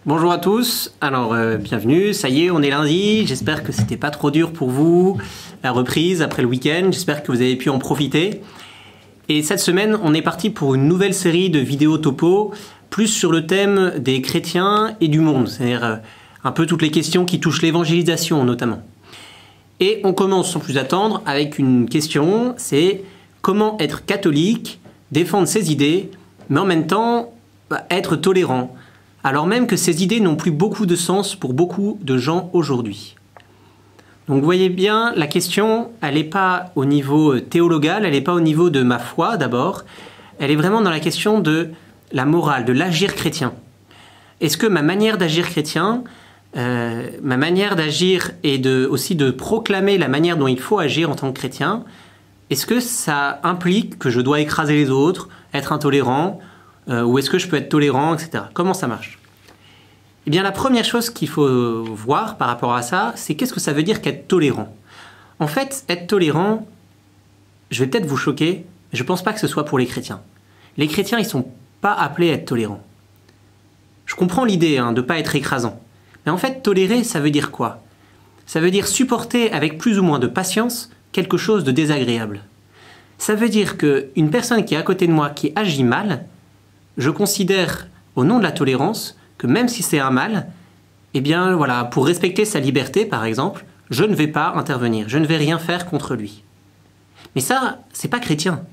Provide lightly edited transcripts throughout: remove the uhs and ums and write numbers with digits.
Bonjour à tous, alors bienvenue, ça y est, on est lundi, j'espère que c'était pas trop dur pour vous, la reprise après le week-end, j'espère que vous avez pu en profiter. Et cette semaine, on est parti pour une nouvelle série de vidéos topo, plus sur le thème des chrétiens et du monde, c'est-à-dire un peu toutes les questions qui touchent l'évangélisation notamment. Et on commence sans plus attendre avec une question, c'est comment être catholique, défendre ses idées, mais en même temps être tolérant, alors même que ces idées n'ont plus beaucoup de sens pour beaucoup de gens aujourd'hui. Donc vous voyez bien, la question, elle n'est pas au niveau théologal, elle n'est pas au niveau de ma foi d'abord, elle est vraiment dans la question de la morale, de l'agir chrétien. Est-ce que ma manière d'agir chrétien, ma manière d'agir et aussi de proclamer la manière dont il faut agir en tant que chrétien, est-ce que ça implique que je dois écraser les autres, être intolérant, ou est-ce que je peux être tolérant, etc. Comment ça marche? Eh bien, la première chose qu'il faut voir par rapport à ça, c'est qu'est-ce que ça veut dire qu'être tolérant. En fait, être tolérant, je vais peut-être vous choquer, mais je ne pense pas que ce soit pour les chrétiens. Les chrétiens, ils ne sont pas appelés à être tolérants. Je comprends l'idée de ne pas être écrasant. Mais en fait, tolérer, ça veut dire quoi? Ça veut dire supporter avec plus ou moins de patience quelque chose de désagréable. Ça veut dire qu'une personne qui est à côté de moi, qui agit mal, je considère, au nom de la tolérance, que même si c'est un mal, eh bien voilà, pour respecter sa liberté, par exemple, je ne vais pas intervenir, je ne vais rien faire contre lui. Mais ça, c'est pas chrétien.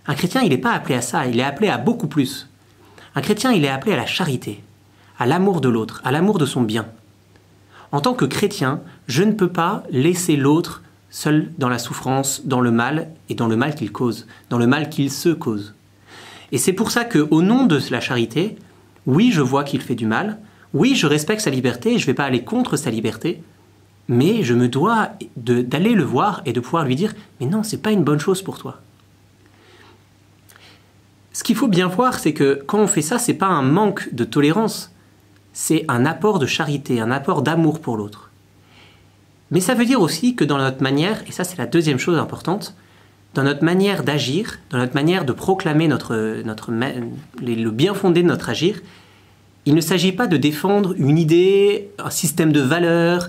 Un chrétien, il n'est pas appelé à ça, il est appelé à beaucoup plus. Un chrétien, il est appelé à la charité, à l'amour de l'autre, à l'amour de son bien. En tant que chrétien, je ne peux pas laisser l'autre seul dans la souffrance, dans le mal, et dans le mal qu'il cause, dans le mal qu'il se cause. Et c'est pour ça qu'au nom de la charité, oui, je vois qu'il fait du mal, oui, je respecte sa liberté, et je ne vais pas aller contre sa liberté, mais je me dois d'aller le voir et de pouvoir lui dire « Mais non, ce n'est pas une bonne chose pour toi ». Ce qu'il faut bien voir, c'est que quand on fait ça, ce n'est pas un manque de tolérance, c'est un apport de charité, un apport d'amour pour l'autre. Mais ça veut dire aussi que dans notre manière, et ça c'est la deuxième chose importante, dans notre manière d'agir, dans notre manière de proclamer le bien fondé de notre agir, il ne s'agit pas de défendre une idée, un système de valeurs,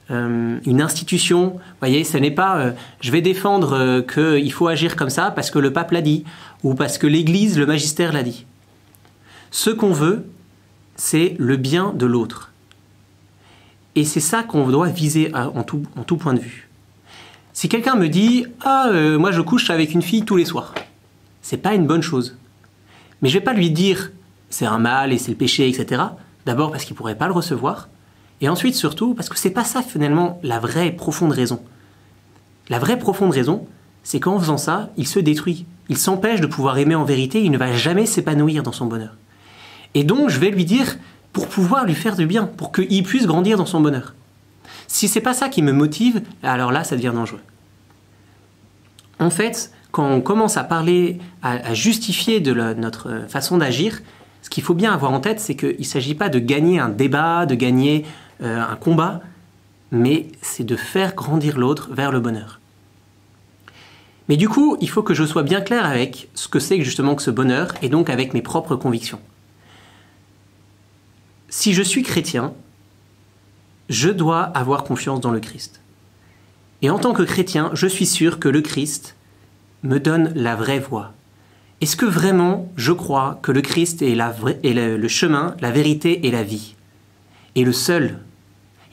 une institution. Vous voyez, ce n'est pas je vais défendre qu'il faut agir comme ça parce que le pape l'a dit, ou parce que l'Église, le magistère l'a dit. Ce qu'on veut, c'est le bien de l'autre. Et c'est ça qu'on doit viser en tout point de vue. Si quelqu'un me dit « Ah, moi je couche avec une fille tous les soirs », c'est pas une bonne chose. Mais je vais pas lui dire « C'est un mal et c'est le péché, etc. » D'abord parce qu'il pourrait pas le recevoir, et ensuite surtout parce que c'est pas ça finalement la vraie profonde raison. La vraie profonde raison, c'est qu'en faisant ça, il se détruit. Il s'empêche de pouvoir aimer en vérité, il ne va jamais s'épanouir dans son bonheur. Et donc je vais lui dire pour pouvoir lui faire du bien, pour qu'il puisse grandir dans son bonheur. Si c'est pas ça qui me motive, alors là, ça devient dangereux. En fait, quand on commence à parler, à justifier de notre façon d'agir, ce qu'il faut bien avoir en tête, c'est qu'il ne s'agit pas de gagner un débat, de gagner un combat, mais c'est de faire grandir l'autre vers le bonheur. Mais du coup, il faut que je sois bien clair avec ce que c'est justement que ce bonheur, et donc avec mes propres convictions. Si je suis chrétien, je dois avoir confiance dans le Christ. Et en tant que chrétien, je suis sûr que le Christ me donne la vraie voie. Est-ce que vraiment je crois que le Christ est le chemin, la vérité et la vie? Et le seul?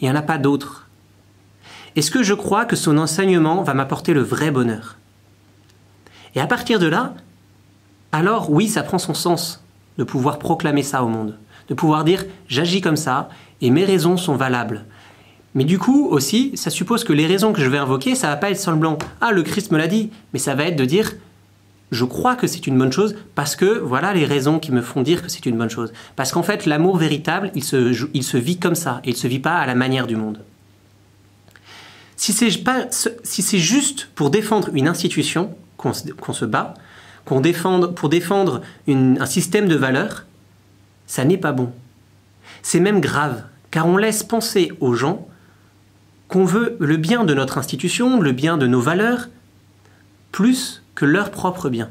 Il n'y en a pas d'autre. Est-ce que je crois que son enseignement va m'apporter le vrai bonheur? Et à partir de là, alors oui, ça prend son sens de pouvoir proclamer ça au monde. De pouvoir dire « j'agis comme ça et mes raisons sont valables ». Mais du coup aussi, ça suppose que les raisons que je vais invoquer, ça ne va pas être sang blanc. Ah, le Christ me l'a dit. Mais ça va être de dire « je crois que c'est une bonne chose parce que voilà les raisons qui me font dire que c'est une bonne chose ». Parce qu'en fait, l'amour véritable, il se vit comme ça et il ne se vit pas à la manière du monde. Si c'est juste pour défendre une institution qu'on se bat, pour défendre un système de valeurs, ça n'est pas bon. C'est même grave, car on laisse penser aux gens qu'on veut le bien de notre institution, le bien de nos valeurs, plus que leur propre bien.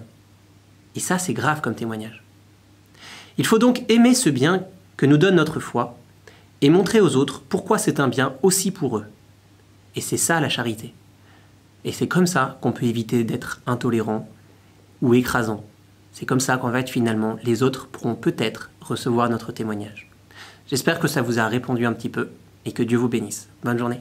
Et ça, c'est grave comme témoignage. Il faut donc aimer ce bien que nous donne notre foi, et montrer aux autres pourquoi c'est un bien aussi pour eux. Et c'est ça la charité. Et c'est comme ça qu'on peut éviter d'être intolérant ou écrasant. C'est comme ça qu'en fait, finalement, les autres pourront peut-être recevoir notre témoignage. J'espère que ça vous a répondu un petit peu et que Dieu vous bénisse. Bonne journée.